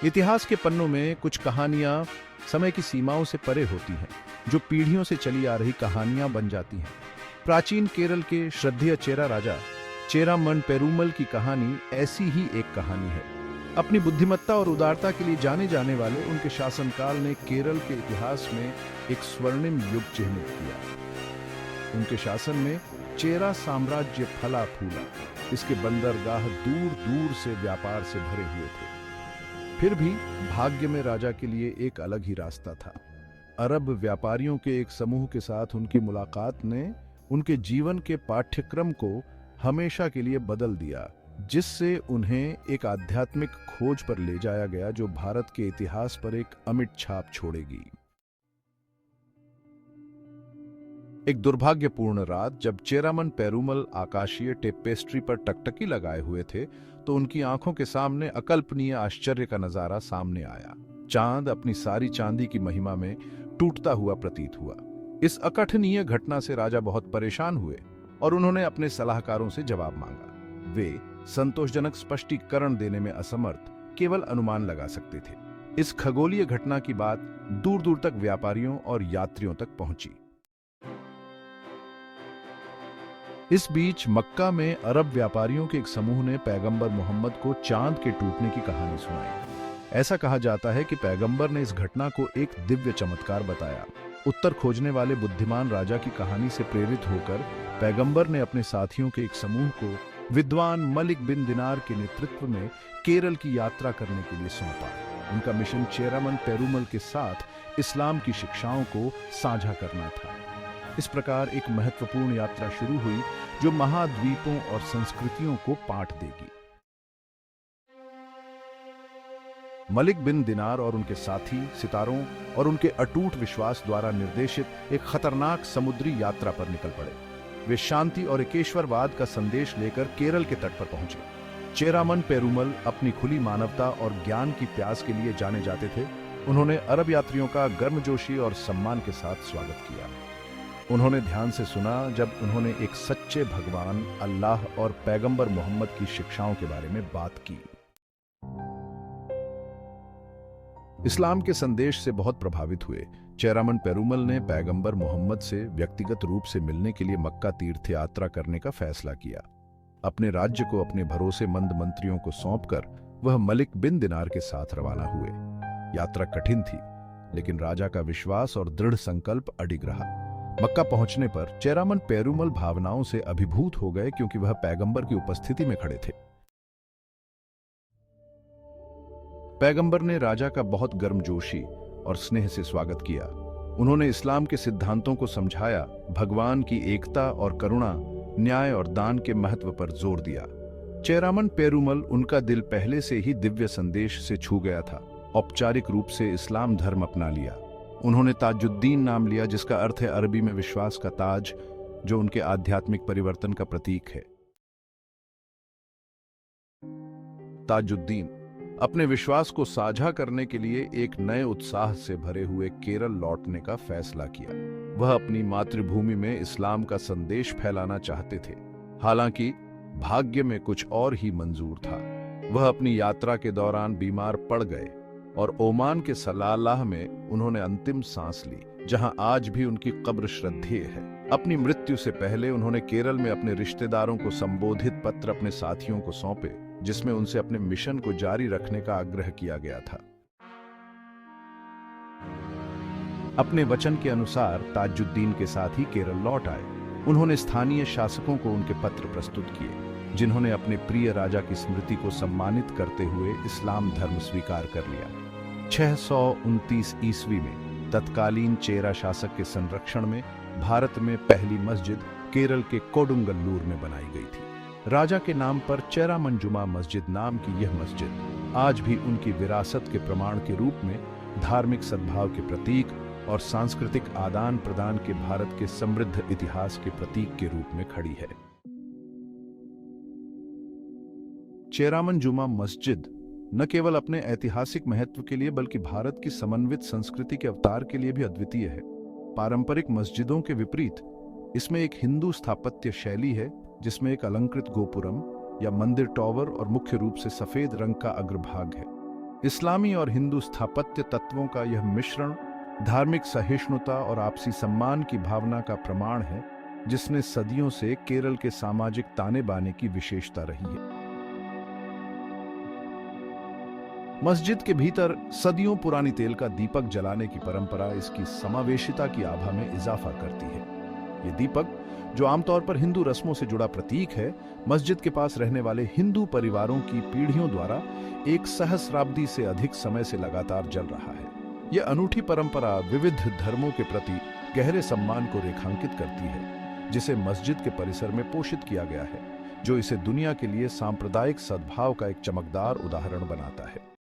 इतिहास के पन्नों में कुछ कहानियां समय की सीमाओं से परे होती हैं, जो पीढ़ियों से चली आ रही कहानियां बन जाती हैं। प्राचीन केरल के श्रद्धेय चेरा राजा चेरामन पेरुमल की कहानी ऐसी ही एक कहानी है। अपनी बुद्धिमत्ता और उदारता के लिए जाने जाने वाले उनके शासनकाल ने केरल के इतिहास में एक स्वर्णिम युग चिह्नित किया। उनके शासन में चेरा साम्राज्य फला फूला। इसके बंदरगाह दूर दूर से व्यापार से भरे हुए थे। फिर भी भाग्य में राजा के लिए एक अलग ही रास्ता था। अरब व्यापारियों के एक समूह के साथ उनकी मुलाकात ने उनके जीवन के पाठ्यक्रम को हमेशा के लिए बदल दिया, जिससे उन्हें एक आध्यात्मिक खोज पर ले जाया गया जो भारत के इतिहास पर एक अमिट छाप छोड़ेगी। एक दुर्भाग्यपूर्ण रात जब चेरामन पेरुमल आकाशीय टेपेस्ट्री पर टकटकी लगाए हुए थे, तो उनकी आंखों के सामने अकल्पनीय आश्चर्य का नजारा सामने आया। चांद अपनी सारी चांदी की महिमा में टूटता हुआ प्रतीत हुआ। इस अकथनीय घटना से राजा बहुत परेशान हुए और उन्होंने अपने सलाहकारों से जवाब मांगा। वे संतोषजनक स्पष्टीकरण देने में असमर्थ केवल अनुमान लगा सकते थे। इस खगोलीय घटना की बात दूर दूर तक व्यापारियों और यात्रियों तक पहुंची। इस बीच मक्का में अरब व्यापारियों के एक समूह ने पैगंबर मोहम्मद को चांद के टूटने की कहानी सुनाई। ऐसा कहा जाता है कि पैगंबर ने इस घटना को एक दिव्य चमत्कार बताया। उत्तर खोजने वाले बुद्धिमान राजा की कहानी से प्रेरित होकर पैगंबर ने अपने साथियों के एक समूह को विद्वान मलिक बिन दिनार के नेतृत्व में केरल की यात्रा करने के लिए सौंपा। उनका मिशन चेरामन पेरुमल के साथ इस्लाम की शिक्षाओं को साझा करना था। इस प्रकार एक महत्वपूर्ण यात्रा शुरू हुई जो महाद्वीपों और संस्कृतियों को पाठ देगी। मलिक बिन दिनार और उनके साथी सितारों और उनके अटूट विश्वास द्वारा निर्देशित एक खतरनाक समुद्री यात्रा पर निकल पड़े। वे शांति और एकेश्वरवाद का संदेश लेकर केरल के तट पर पहुंचे। चेरामन पेरुमल अपनी खुली मानवता और ज्ञान की प्यास के लिए जाने जाते थे। उन्होंने अरब यात्रियों का गर्मजोशी और सम्मान के साथ स्वागत किया। उन्होंने ध्यान से सुना जब उन्होंने एक सच्चे भगवान अल्लाह और पैगंबर मोहम्मद की शिक्षाओं के बारे में बात की। इस्लाम के संदेश से बहुत प्रभावित हुए चेरामन पेरुमल ने पैगंबर मोहम्मद से व्यक्तिगत रूप से मिलने के लिए मक्का तीर्थ यात्रा करने का फैसला किया। अपने राज्य को अपने भरोसेमंद मंत्रियों को सौंपकर वह मलिक बिन दिनार के साथ रवाना हुए। यात्रा कठिन थी, लेकिन राजा का विश्वास और दृढ़ संकल्प अडिग रहा। मक्का पहुंचने पर चेरामन पेरुमल भावनाओं से अभिभूत हो गए, क्योंकि वह पैगंबर की उपस्थिति में खड़े थे। पैगंबर ने राजा का बहुत गर्मजोशी और स्नेह से स्वागत किया। उन्होंने इस्लाम के सिद्धांतों को समझाया, भगवान की एकता और करुणा, न्याय और दान के महत्व पर जोर दिया। चेरामन पेरुमल उनका दिल पहले से ही दिव्य संदेश से छू गया था। औपचारिक रूप से इस्लाम धर्म अपना लिया। उन्होंने ताजुद्दीन नाम लिया, जिसका अर्थ है अरबी में विश्वास का ताज, जो उनके आध्यात्मिक परिवर्तन का प्रतीक है। ताजुद्दीन अपने विश्वास को साझा करने के लिए एक नए उत्साह से भरे हुए केरल लौटने का फैसला किया। वह अपनी मातृभूमि में इस्लाम का संदेश फैलाना चाहते थे। हालांकि भाग्य में कुछ और ही मंजूर था। वह अपनी यात्रा के दौरान बीमार पड़ गए और ओमान के सलालाह में उन्होंने अंतिम सांस ली, जहां आज भी उनकी कब्र श्रद्धेय है। अपनी मृत्यु से पहले उन्होंने केरल में अपने रिश्तेदारों को संबोधित पत्र अपने साथियों को सौंपे, जिसमें उनसे अपने मिशन को जारी रखने का आग्रह किया गया था। अपने वचन के अनुसार ताजुद्दीन के साथ ही केरल लौट आए। उन्होंने स्थानीय शासकों को उनके पत्र प्रस्तुत किए, जिन्होंने अपने प्रिय राजा की स्मृति को सम्मानित करते हुए इस्लाम धर्म स्वीकार कर लिया। 629 ईस्वी में तत्कालीन चेरा शासक के संरक्षण में भारत में पहली मस्जिद केरल के कोडुंगल्लूर में बनाई गई थी। राजा के नाम पर चेरामन जुमा मस्जिद नाम की यह मस्जिद आज भी उनकी विरासत के प्रमाण के रूप में धार्मिक सद्भाव के प्रतीक और सांस्कृतिक आदान प्रदान के भारत के समृद्ध इतिहास के प्रतीक के रूप में खड़ी है। चेरामन जुमा मस्जिद न केवल अपने ऐतिहासिक महत्व के लिए बल्कि भारत की समन्वित संस्कृति के अवतार के लिए भी अद्वितीय है। पारंपरिक मस्जिदों के विपरीत इसमें एक हिंदू स्थापत्य शैली है, जिसमें एक अलंकृत गोपुरम या मंदिर टॉवर और मुख्य रूप से सफेद रंग का अग्रभाग है। इस्लामी और हिंदू स्थापत्य तत्वों का यह मिश्रण धार्मिक सहिष्णुता और आपसी सम्मान की भावना का प्रमाण है, जिसने सदियों से केरल के सामाजिक ताने बाने की विशेषता रही है। मस्जिद के भीतर सदियों पुरानी तेल का दीपक जलाने की परंपरा इसकी समावेशिता की आभा में इजाफा करती है। ये दीपक, जो आमतौर पर हिंदू रस्मों से जुड़ा प्रतीक है, मस्जिद के पास रहने वाले हिंदू परिवारों की पीढ़ियों द्वारा एक सहस्राब्दी से अधिक समय से लगातार जल रहा है। यह अनूठी परंपरा विविध धर्मों के प्रति गहरे सम्मान को रेखांकित करती है, जिसे मस्जिद के परिसर में पोषित किया गया है, जो इसे दुनिया के लिए सांप्रदायिक सद्भाव का एक चमकदार उदाहरण बनाता है।